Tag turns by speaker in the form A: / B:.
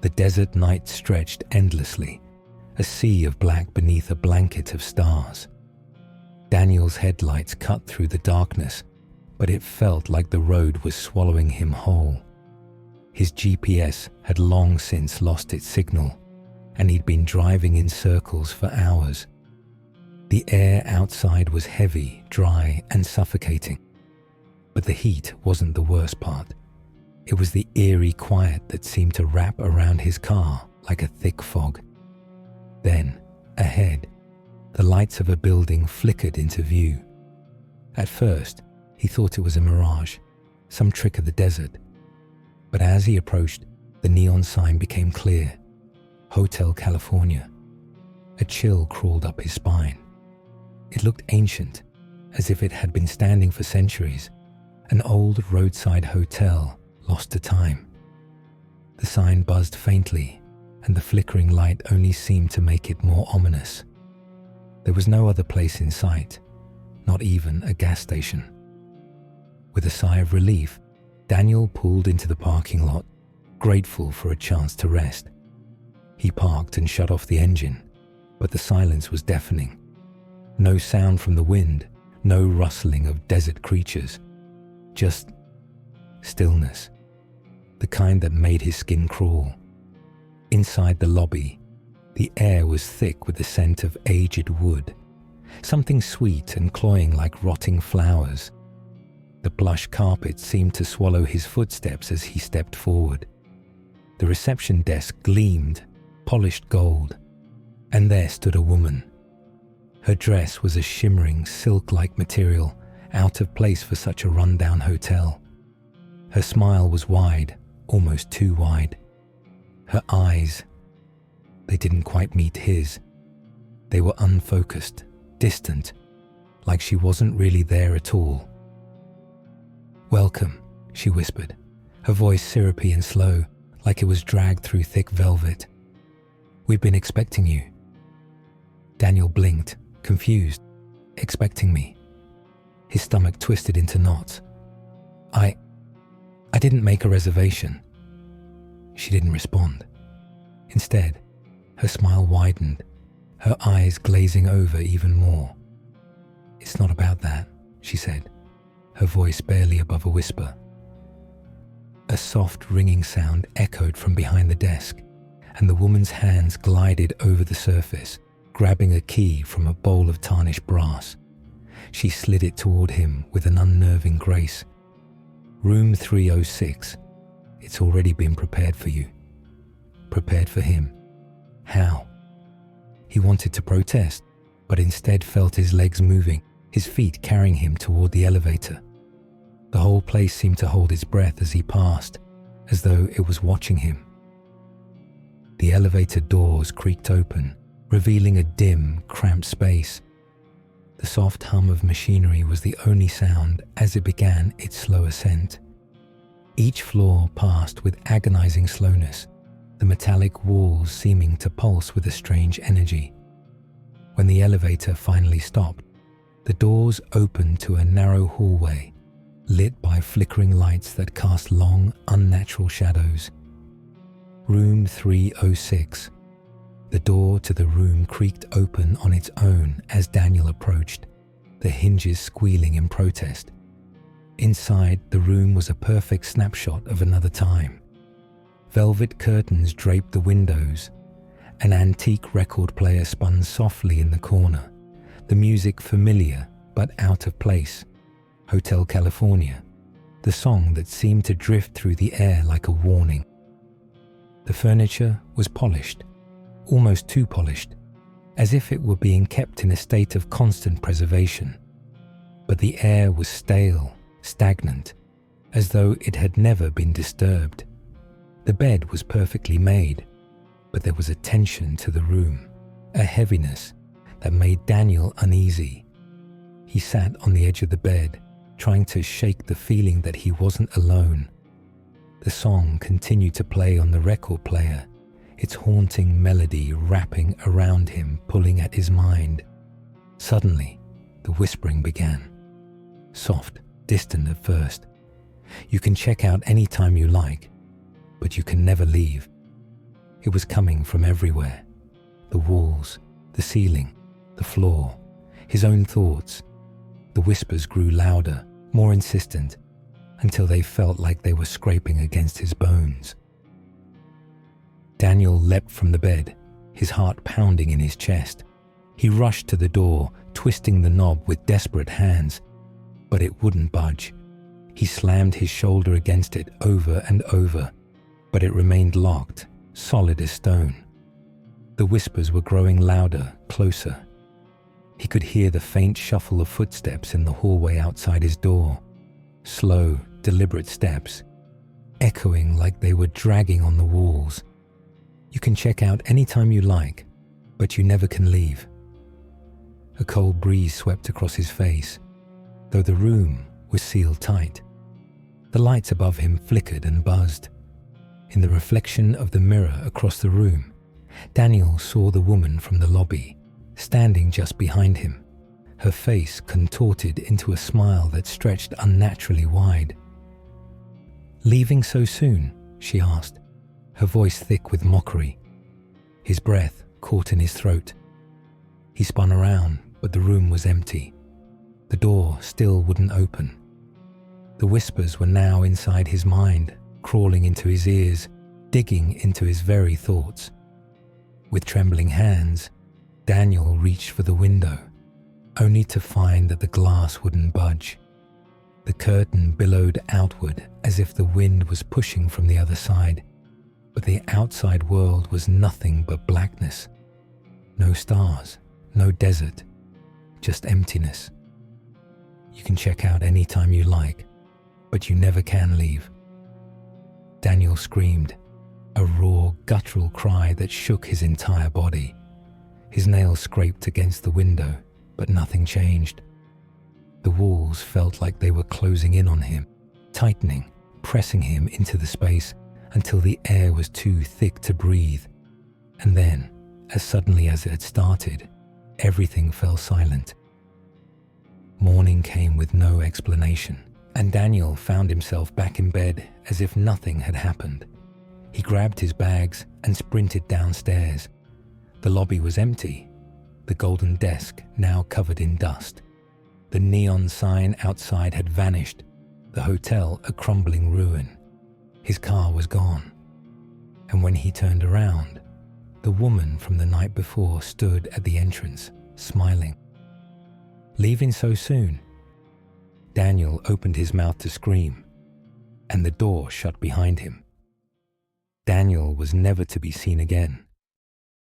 A: The desert night stretched endlessly, a sea of black beneath a blanket of stars. Daniel's headlights cut through the darkness, but it felt like the road was swallowing him whole. His GPS had long since lost its signal, and he'd been driving in circles for hours. The air outside was heavy, dry, and suffocating. But the heat wasn't the worst part. It was the eerie quiet that seemed to wrap around his car like a thick fog. Then, ahead, the lights of a building flickered into view. At first, he thought it was a mirage, some trick of the desert. But as he approached, the neon sign became clear. Hotel California. A chill crawled up his spine. It looked ancient, as if it had been standing for centuries, an old roadside hotel lost to time. The sign buzzed faintly, and the flickering light only seemed to make it more ominous. There was no other place in sight, not even a gas station. With a sigh of relief, Daniel pulled into the parking lot, grateful for a chance to rest. He parked and shut off the engine, but the silence was deafening. No sound from the wind, no rustling of desert creatures, just stillness, the kind that made his skin crawl. Inside the lobby, the air was thick with the scent of aged wood, something sweet and cloying like rotting flowers. The plush carpet seemed to swallow his footsteps as he stepped forward. The reception desk gleamed, polished gold, and there stood a woman. Her dress was a shimmering, silk-like material, out of place for such a run-down hotel. Her smile was wide, almost too wide. Her eyes, they didn't quite meet his. They were unfocused, distant, like she wasn't really there at all. "Welcome," she whispered, her voice syrupy and slow, like it was dragged through thick velvet. "We've been expecting you." Daniel blinked, confused. "Expecting me?" His stomach twisted into knots. I didn't make a reservation." She didn't respond. Instead, her smile widened, her eyes glazing over even more. "It's not about that," she said, her voice barely above a whisper. A soft ringing sound echoed from behind the desk, and the woman's hands glided over the surface, grabbing a key from a bowl of tarnished brass. She slid it toward him with an unnerving grace. "Room 306. It's already been prepared for you." Prepared for him. How? He wanted to protest, but instead felt his legs moving, his feet carrying him toward the elevator. The whole place seemed to hold its breath as he passed, as though it was watching him. The elevator doors creaked open, revealing a dim, cramped space. The soft hum of machinery was the only sound as it began its slow ascent. Each floor passed with agonizing slowness, the metallic walls seeming to pulse with a strange energy. When the elevator finally stopped, the doors opened to a narrow hallway, lit by flickering lights that cast long, unnatural shadows. Room 306. The door to the room creaked open on its own as Daniel approached, the hinges squealing in protest. Inside, the room was a perfect snapshot of another time. Velvet curtains draped the windows. An antique record player spun softly in the corner, the music familiar but out of place. Hotel California, the song that seemed to drift through the air like a warning. The furniture was polished, almost too polished, as if it were being kept in a state of constant preservation. But the air was stale, stagnant, as though it had never been disturbed. The bed was perfectly made, but there was a tension to the room, a heaviness that made Daniel uneasy. He sat on the edge of the bed, trying to shake the feeling that he wasn't alone. The song continued to play on the record player, its haunting melody wrapping around him, pulling at his mind. Suddenly, the whispering began. Soft, distant at first. "You can check out any time you like, but you can never leave." It was coming from everywhere. The walls, the ceiling, the floor, his own thoughts. The whispers grew louder, more insistent, until they felt like they were scraping against his bones. Daniel leapt from the bed, his heart pounding in his chest. He rushed to the door, twisting the knob with desperate hands, but it wouldn't budge. He slammed his shoulder against it over and over, but it remained locked, solid as stone. The whispers were growing louder, closer. He could hear the faint shuffle of footsteps in the hallway outside his door. Slow, deliberate steps, echoing like they were dragging on the walls. You can check out any time you like, but you never can leave. A cold breeze swept across his face, though the room was sealed tight. The lights above him flickered and buzzed. In the reflection of the mirror across the room, Daniel saw the woman from the lobby, standing just behind him, her face contorted into a smile that stretched unnaturally wide. "Leaving so soon?" she asked, her voice thick with mockery. His breath caught in his throat. He spun around, but the room was empty. The door still wouldn't open. The whispers were now inside his mind, crawling into his ears, digging into his very thoughts. With trembling hands, Daniel reached for the window, only to find that the glass wouldn't budge. The curtain billowed outward as if the wind was pushing from the other side, but the outside world was nothing but blackness. No stars, no desert, just emptiness. You can check out any time you like, but you never can leave. Daniel screamed, a raw, guttural cry that shook his entire body. His nails scraped against the window, but nothing changed. The walls felt like they were closing in on him, tightening, pressing him into the space until the air was too thick to breathe. And then, as suddenly as it had started, everything fell silent. Morning came with no explanation, and Daniel found himself back in bed as if nothing had happened. He grabbed his bags and sprinted downstairs. The lobby was empty, the golden desk now covered in dust. The neon sign outside had vanished, the hotel a crumbling ruin. His car was gone. And when he turned around, the woman from the night before stood at the entrance, smiling. Leaving so soon? Daniel opened his mouth to scream, and the door shut behind him. Daniel was never to be seen again.